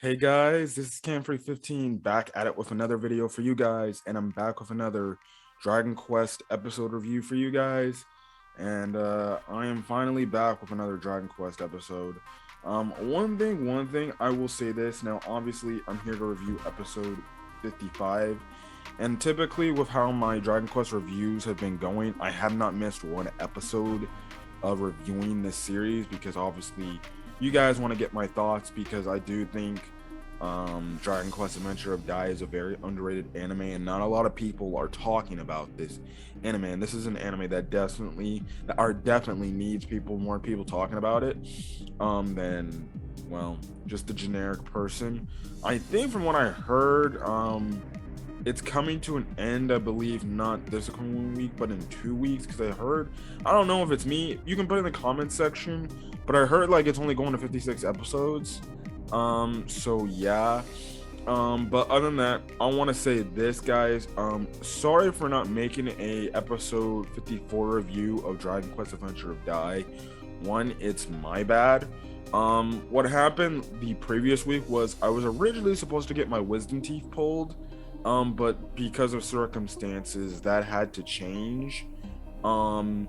Hey guys, this is Camfrey15 back at it with another video for you guys, and I'm back with another Dragon Quest episode review for you guys. And I am finally back with another Dragon Quest episode. One thing I will say this now. Obviously, I'm here to review episode 55, and typically with how my Dragon Quest reviews have been going, I have not missed one episode of reviewing this series because obviously you guys want to get my thoughts because I do think Dragon Quest Adventure of Dai is a very underrated anime, and not a lot of people are talking about this anime. And this is an anime that definitely needs more people talking about it than just the generic person. I think from what I heard, it's coming to an end, I believe, not this coming week, but in 2 weeks. Because I don't know if it's me. You can put in the comment section, but I heard like it's only going to 56 episodes. So yeah. But other than that, I want to say this, guys. Sorry for not making a episode 54 review of Dragon Quest Adventure of Dai. One, it's my bad. What happened the previous week was I was originally supposed to get my wisdom teeth pulled. But because of circumstances, that had to change. And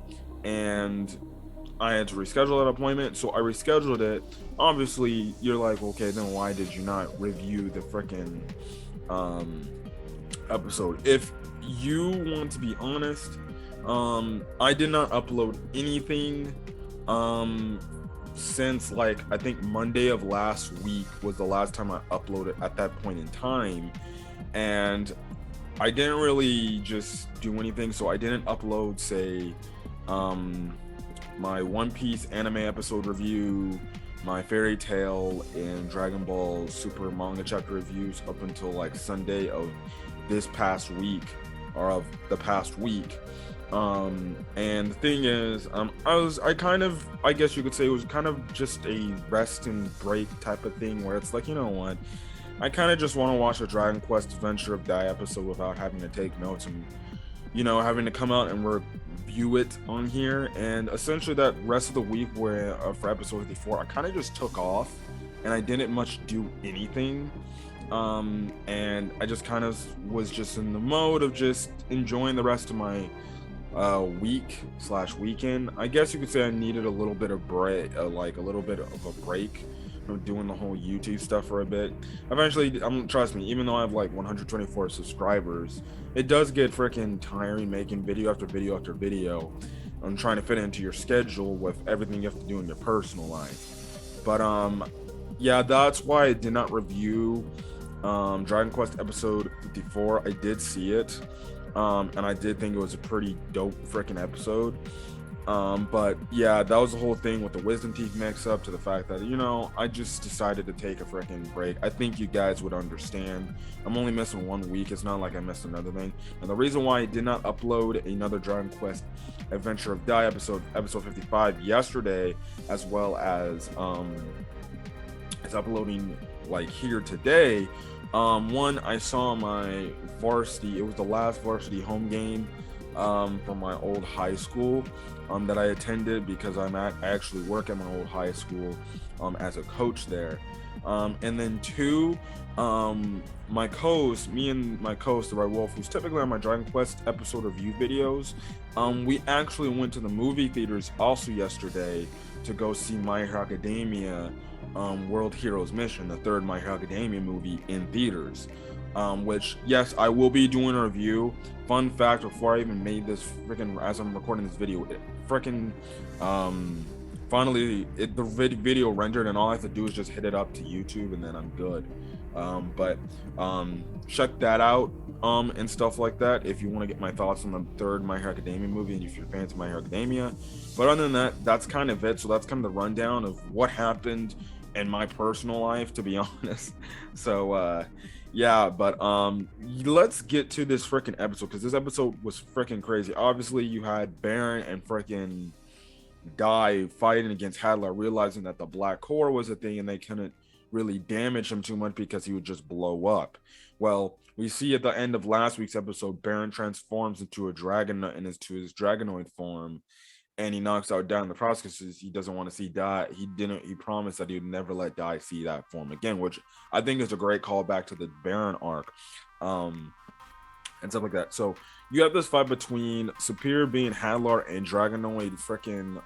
I had to reschedule that appointment, so I rescheduled it. Obviously, you're like, okay, then why did you not review the freaking episode? If you want to be honest, I did not upload anything since like I think Monday of last week was the last time I uploaded at that point in time. And I didn't really just do anything, so I didn't upload, say, my One Piece anime episode review, my Fairy Tail and Dragon Ball Super manga chapter reviews up until like Sunday of this past week, or of the past week. And the thing is, I guess you could say it was kind of just a rest and break type of thing where it's like, you know what, I kind of just want to watch a Dragon Quest Adventure of Dai episode without having to take notes and, having to come out and review it on here. And essentially that rest of the week where for episode 54, I kind of just took off and I didn't much do anything. And I just kind of was just in the mode of just enjoying the rest of my week/weekend. I guess you could say I needed a little bit of break, like a little bit of a break from doing the whole YouTube stuff for a bit. Eventually, trust me, even though I have like 124 subscribers, it does get freaking tiring making video after video after video. I'm trying to fit it into your schedule with everything you have to do in your personal life. But yeah, that's why I did not review Dragon Quest episode 54. I did see it. And I did think it was a pretty dope freaking episode. But yeah, that was the whole thing with the wisdom teeth mix up to the fact that, I just decided to take a freaking break. I think you guys would understand. I'm only missing 1 week. It's not like I missed another thing. And the reason why I did not upload another Dragon Quest Adventure of Dai episode 55 yesterday, as well as uploading like here today. One, I saw my varsity. It was the last varsity home game from my old high school that I attended because I actually work at my old high school as a coach there. And then two, my co-host, me and my co-host, the Red Wolf, who's typically on my Dragon Quest episode review videos, we actually went to the movie theaters also yesterday to go see My Hero Academia World Heroes Mission, the third My Hero Academia movie in theaters. Which, yes, I will be doing a review. Fun fact, before I even made this as I'm recording this video, it finally, the video rendered, and all I have to do is just hit it up to YouTube, and then I'm good. But check that out, and stuff like that, if you want to get my thoughts on the third My Hero Academia movie, and if you're fans of My Hero Academia. But other than that, that's kind of it. So that's kind of the rundown of what happened in my personal life, to be honest. So yeah, but let's get to this freaking episode, because this episode was freaking crazy. Obviously, you had Baran and freaking Dai fighting against Hadlar, realizing that the black core was a thing and they couldn't really damage him too much because he would just blow up. Well, we see at the end of last week's episode, Baran transforms into a dragon and into his dragonoid form, and he knocks out Die in the process because he doesn't want to see Die. He promised that he would never let Die see that form again, which I think is a great callback to the Baran arc. And stuff like that. So you have this fight between Superior Being Hadlar and Dragonoid freaking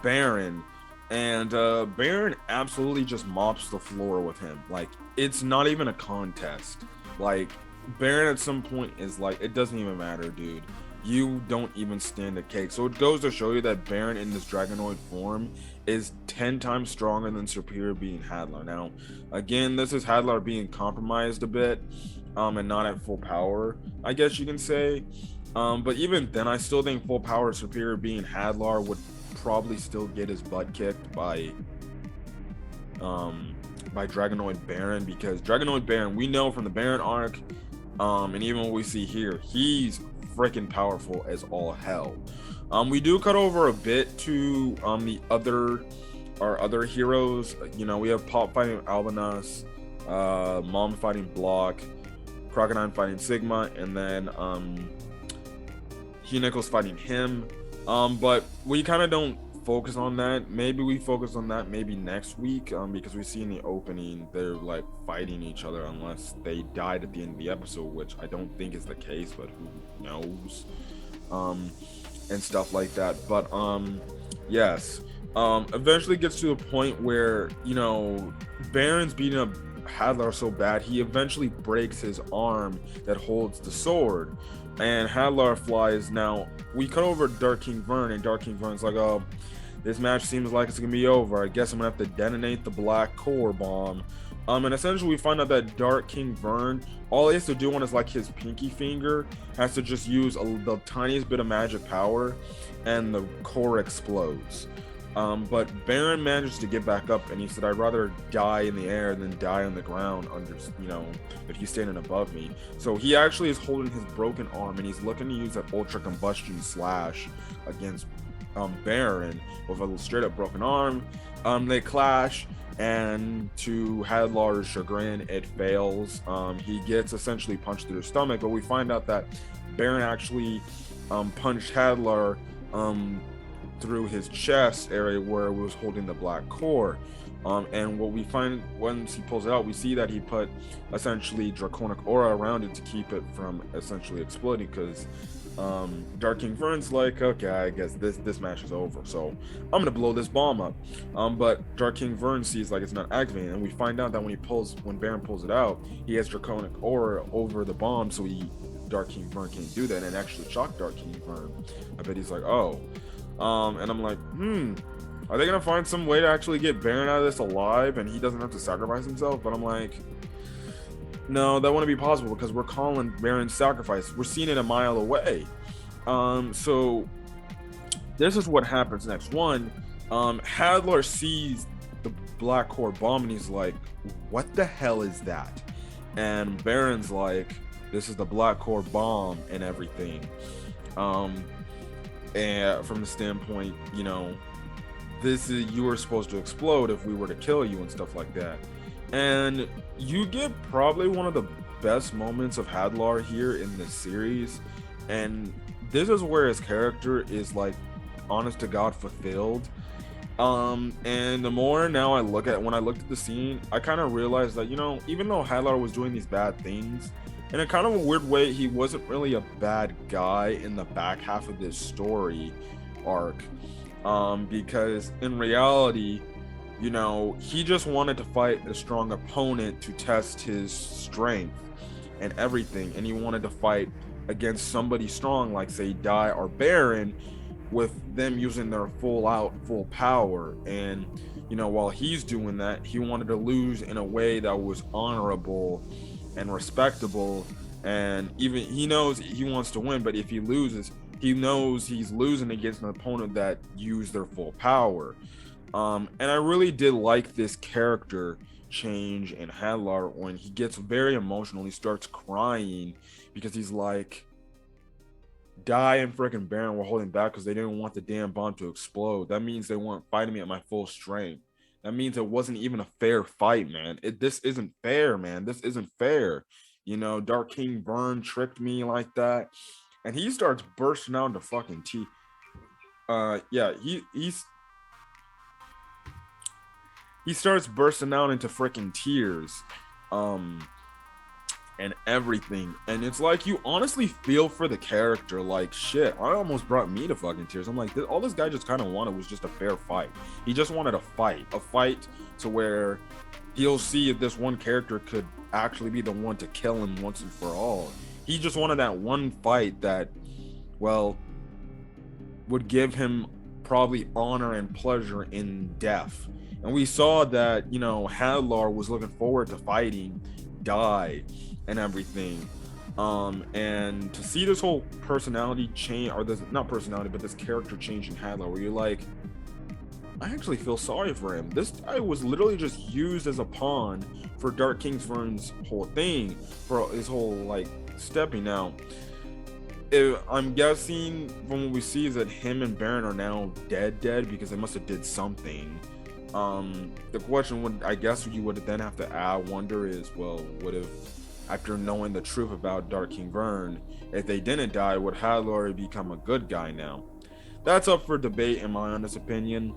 Baran. And Baran absolutely just mops the floor with him. Like, it's not even a contest. Like, Baran at some point is like, it doesn't even matter, dude. You don't even stand a cake. So it goes to show you that Baran in this Dragonoid form is 10 times stronger than Superior Being Hadlar. Now, again, this is Hadlar being compromised a bit, and not at full power, I guess you can say. But even then, I still think full power Superior Being Hadlar would probably still get his butt kicked by Dragonoid Baran, because Dragonoid Baran, we know from the Baran arc, and even what we see here, he's freaking powerful as all hell. We do cut over a bit to our other heroes. You know, we have Pop fighting Albanas, Mom fighting Block, Crocodile fighting Sigma, and then Nichols fighting him. But we kind of don't focus on that. Maybe we focus on that maybe next week, because we see in the opening they're like fighting each other unless they died at the end of the episode, which I don't think is the case, but who knows, and stuff like that. But yes, eventually gets to a point where, you know, Baron's beating up Hadlar so bad he eventually breaks his arm that holds the sword, and Hadlar flies. Now we cut over Dark King Vearn, and Dark King Vearn's like, oh, this match seems like it's gonna be over. I guess I'm gonna have to detonate the black core bomb. And essentially we find out that Dark King Vearn, all he has to do on his like his pinky finger has to just use the tiniest bit of magic power, and the core explodes. But Baran manages to get back up, and he said, I'd rather die in the air than die on the ground under, you know, if he's standing above me. So he actually is holding his broken arm, and he's looking to use that ultra combustion slash against Baran with a straight up broken arm. They clash, and to Hadlar's chagrin, it fails. He gets essentially punched through the stomach, but we find out that Baran actually punched Hadlar through his chest area where it was holding the black core. And what we find once he pulls it out, we see that he put essentially draconic aura around it to keep it from essentially exploding, because Dark King Vearn's like, okay, I guess this match is over, so I'm gonna blow this bomb up. But Dark King Vearn sees like it's not activating, and we find out that when Baran pulls it out, he has draconic aura over the bomb, so Dark King Vearn can't do that, and actually shocked Dark King Vearn. I bet he's like, oh. And I'm like, are they gonna find some way to actually get Baran out of this alive and he doesn't have to sacrifice himself? But I'm like, no, that wouldn't be possible, because we're calling Baran's sacrifice. We're seeing it a mile away. So this is what happens next. One, Hadlar sees the black core bomb, and he's like, what the hell is that? And Baran's like, this is the black core bomb and everything. And from the standpoint, you know, you were supposed to explode if we were to kill you and stuff like that. And you get probably one of the best moments of Hadlar here in this series, and this is where his character is like honest to God fulfilled. And the more now when I looked at the scene, I kind of realized that, you know, even though Hadlar was doing these bad things, in a kind of a weird way, he wasn't really a bad guy in the back half of this story arc, because in reality, you know, he just wanted to fight a strong opponent to test his strength and everything, and he wanted to fight against somebody strong like, say, Die or Baran, with them using their full power. And, you know, while he's doing that, he wanted to lose in a way that was honorable and respectable. And even he knows he wants to win, but if he loses, he knows he's losing against an opponent that used their full power. And I really did like this character change in Hadlar when he gets very emotional. He starts crying because he's like, Die and freaking Baran were holding back because they didn't want the damn bomb to explode. That means they weren't fighting me at my full strength. That means it wasn't even a fair fight, man. This isn't fair, man. This isn't fair. You know, Dark King Vearn tricked me like that. And he starts bursting out into fucking Yeah, he starts bursting out into freaking tears. Um, and everything. And it's like you honestly feel for the character. Like shit, I almost brought me to fucking tears. I'm like, all this guy just kind of wanted was just a fair fight. He just wanted a fight to where he'll see if this one character could actually be the one to kill him once and for all. He just wanted that one fight that, well, would give him probably honor and pleasure in death. And we saw that, Hadlar was looking forward to fighting Die and everything. And to see this whole personality change, or this not personality, but this character change in Hadlar, where you're like, I actually feel sorry for him. This guy was literally just used as a pawn for Dark King Vearn's whole thing, for his whole like stepping out. I'm guessing from what we see is that him and Baran are now dead because they must have did something. The question would, I guess, you would then have to wonder is, well, what if, after knowing the truth about Dark King Vearn, if they didn't die, would Hadlar become a good guy now? That's up for debate in my honest opinion,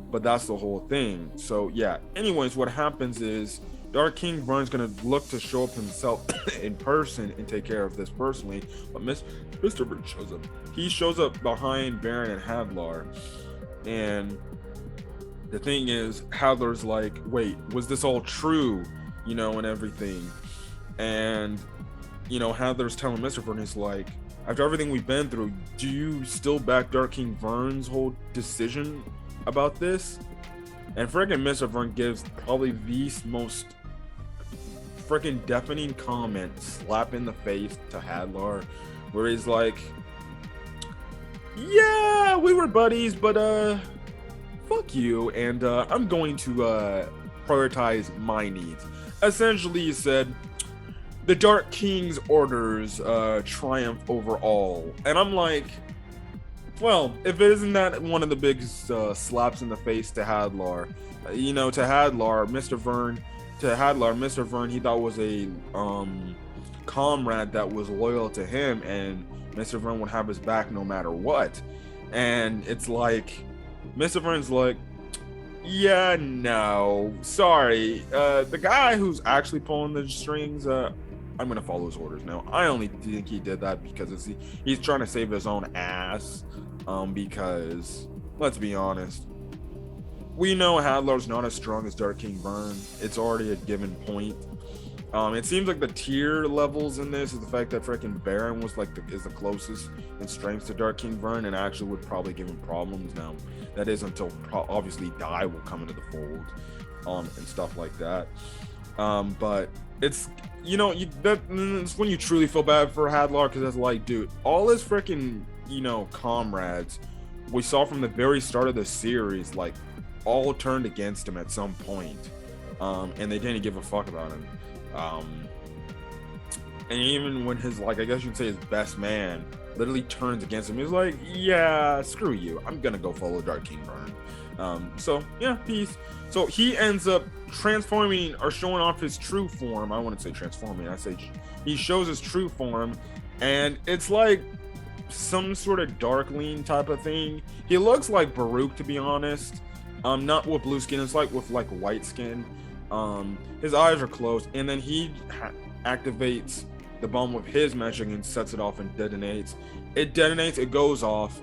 but that's the whole thing. So yeah, anyways, what happens is Dark King Vearn's gonna look to show up himself in person and take care of this personally, but Mysternvearn shows up. He shows up behind Baran and Hadlar, and the thing is, Hadlar's like, wait, was this all true? And everything. And, Hadlar's telling Mysternvearn, he's like, after everything we've been through, do you still back Dark King Vearn's whole decision about this? And freaking Mysternvearn gives probably the most freaking deafening comment, slap in the face to Hadlar, where he's like, yeah, we were buddies, but fuck you, and I'm going to prioritize my needs. Essentially, he said, the Dark King's orders triumph over all. And I'm like, well, if it isn't that one of the biggest slaps in the face to Hadlar, Mr. Vearn, he thought was a comrade that was loyal to him, and Mr. Vearn would have his back no matter what. And it's like, Mr. Vearn's like, yeah, no, sorry. The guy who's actually pulling the strings, I'm gonna follow his orders now. I only think he did that because he's trying to save his own ass. Because let's be honest, we know Hadlar's not as strong as Dark King Vearn. It's already a given point. It seems like the tier levels in this is the fact that freaking Baran was is the closest in strength to Dark King Vearn, and actually would probably give him problems. Now that is until obviously Die will come into the fold, and stuff like that. But it's that's when you truly feel bad for Hadlar, because it's like, dude, all his freaking comrades we saw from the very start of the series, like, all turned against him at some point, and they didn't give a fuck about him. And even when his, like, I guess you'd say his best man literally turns against him, he's like, yeah, screw you, I'm gonna go follow Dark King Vearn. So yeah, peace. So he ends up transforming or showing off his true form. I wouldn't say transforming, I say he shows his true form, and it's like some sort of darkling type of thing. He looks like Baruch, to be honest. Not with blue skin, it's like with like white skin. His eyes are closed, and then he activates the bomb with his magic and sets it off and detonates. It detonates, it goes off.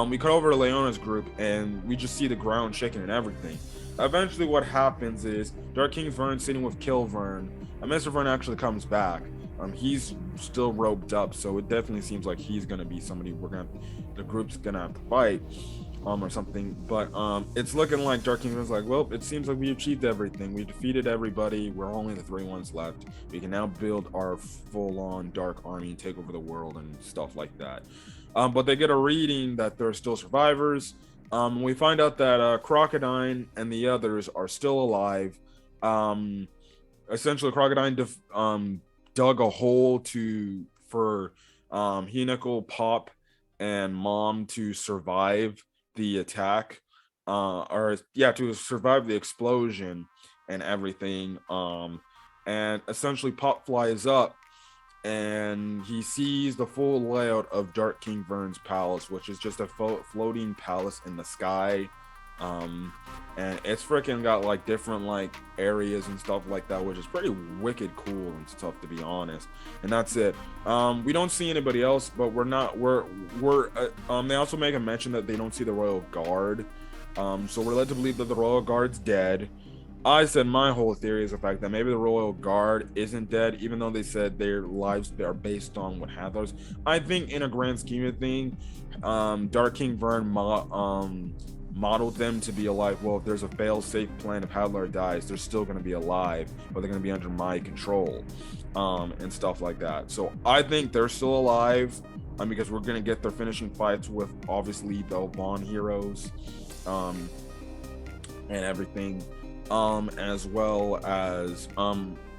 We cut over to Leona's group, and we just see the ground shaking and everything. Eventually what happens is Dark King Vearn sitting with Kill Vearn, and Mr. Vearn actually comes back. He's still roped up, so it definitely seems like he's gonna be somebody the group's gonna have to fight, or something. But it's looking like Dark King Vearn's like, well, it seems like we achieved everything. We defeated everybody. We're only the 3 ones left. We can now build our full-on dark army and take over the world and stuff like that. But they get a reading that there are still survivors. We find out that Crocodile and the others are still alive. Essentially, Crocodile dug a hole for Hinako, Pop, and Mom to survive the attack, to survive the explosion and everything. And essentially, Pop flies up and he sees the full layout of Dark King Vearn's palace, which is just a floating palace in the sky. And it's freaking got like different like areas and stuff like that, which is pretty wicked cool and stuff, to be honest. And that's it. We don't see anybody else, but they also make a mention that they don't see the royal guard. So we're led to believe that the royal guard's dead. I said my whole theory is the fact that maybe the royal guard isn't dead, even though they said their lives are based on what Hadlar's. I think in a grand scheme of things, Dark King Vearn modeled them to be alive. Well, if there's a fail-safe plan, if Hadlar dies, they're still going to be alive, but they're going to be under my control, and stuff like that. So I think they're still alive, because we're going to get their finishing fights with obviously the Vaughn heroes, and everything, as well as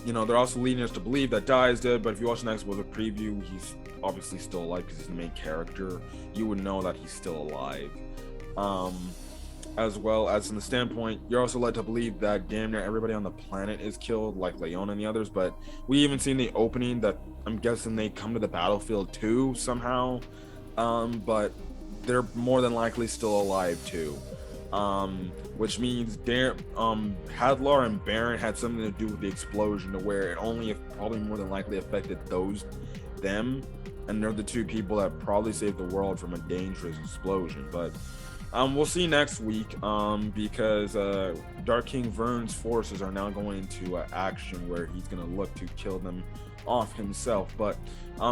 they're also leading us to believe that Dai is dead. But if you watch the next episode preview, he's obviously still alive because he's the main character. You would know that he's still alive. As well as in the standpoint, you're also led to believe that damn near everybody on the planet is killed, like Leon and the others. But we even seen the opening that I'm guessing they come to the battlefield too somehow, but they're more than likely still alive too, which means Hadlar and Baran had something to do with the explosion, to where it only probably more than likely affected them, and they're the two people that probably saved the world from a dangerous explosion. But we'll see next week, because Dark King Vearn's forces are now going into action where he's going to look to kill them off himself. But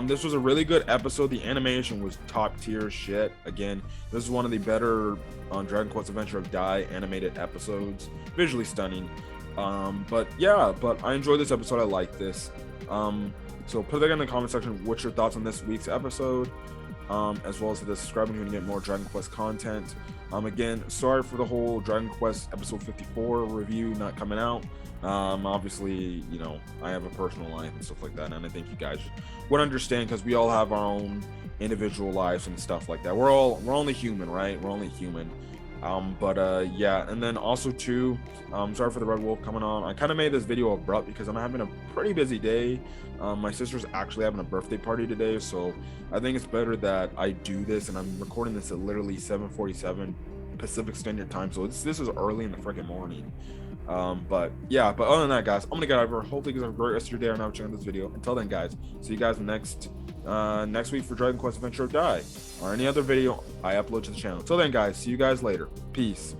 this was a really good episode. The animation was top tier shit. Again, this is one of the better Dragon Quest Adventure of Dai animated episodes. Visually stunning. But I enjoyed this episode. I like this. So put that in the comment section. What's your thoughts on this week's episode? As well as to subscribe if you want to get more Dragon Quest content. Again, sorry for the whole Dragon Quest episode 54 review not coming out. Obviously, I have a personal life and stuff like that, and I think you guys would understand, because we all have our own individual lives and stuff like that. We're only human, right? We're only human. And then also too, sorry for the Red Wolf coming on. I kind of made this video abrupt because I'm having a pretty busy day. My sister's actually having a birthday party today, so I think it's better that I do this, and I'm recording this at literally 7:47 Pacific Standard Time, so this is early in the freaking morning. But other than that, guys, I'm gonna get over. Hopefully you guys have a great rest of your day, and I'm checking this video. Until then, guys, see you guys next week for Dragon Quest Adventure of Dai, or any other video I upload to the channel. Until then, guys, see you guys later. Peace.